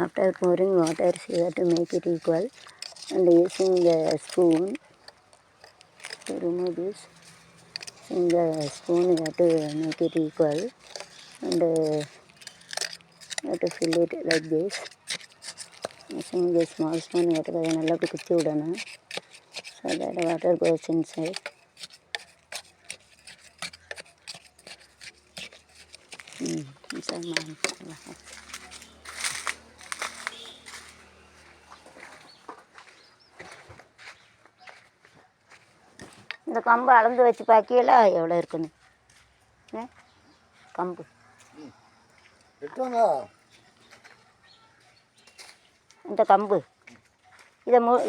After pouring water, you have to make it equal, and using the spoon to remove this. Using the spoon, you have to make it equal, and you have to fill it like this. Using the small spoon, you have to நல்லா குத்தி விடணும், so that water goes inside. Inside இந்த கம்பு அளந்து வச்சு பார்க்கல எவ்வளோ இருக்குன்னு. கம்பு இந்த கம்பு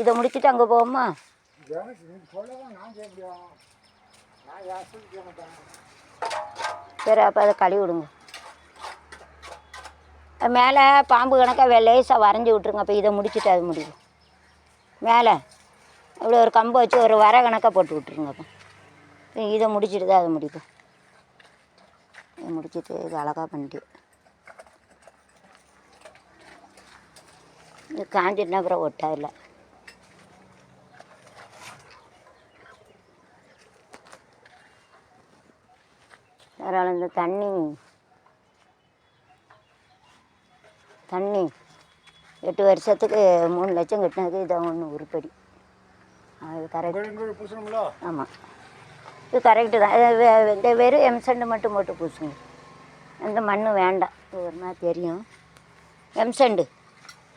இதை முடிச்சுட்டு அங்கே போவோமா? சரி, அப்போ அதை கழுவி விடுங்க. மேலே பாம்பு கணக்காக லேசாக வரைஞ்சி விட்ருங்க. அப்போ இதை முடிச்சுட்டு அது முடியும். மேலே இப்படி ஒரு கம்பை வச்சு ஒரு வர கணக்காக போட்டு விட்ருங்க. அப்போ இதை முடிச்சுட்டு தான் அதை முடிக்கும். இதை முடிச்சுட்டு இது அழகாக பண்ணிட்டு இது காஞ்சிட்டுனா அப்புறம் ஒட்டாதில்லை. அதனால் இந்த தண்ணி 8 வருஷத்துக்கு 3 லட்சம் கட்டினது இதான் ஒன்று உருப்படி. அது கரெக்ட். ஆமாம், இது கரெக்டு தான். இந்த வெறும் எம்சண்டு மட்டும் போட்டு பூசுங்க. அந்த மண் வேண்டாம், ஒரு மாதிரி தெரியும். எம்சண்டு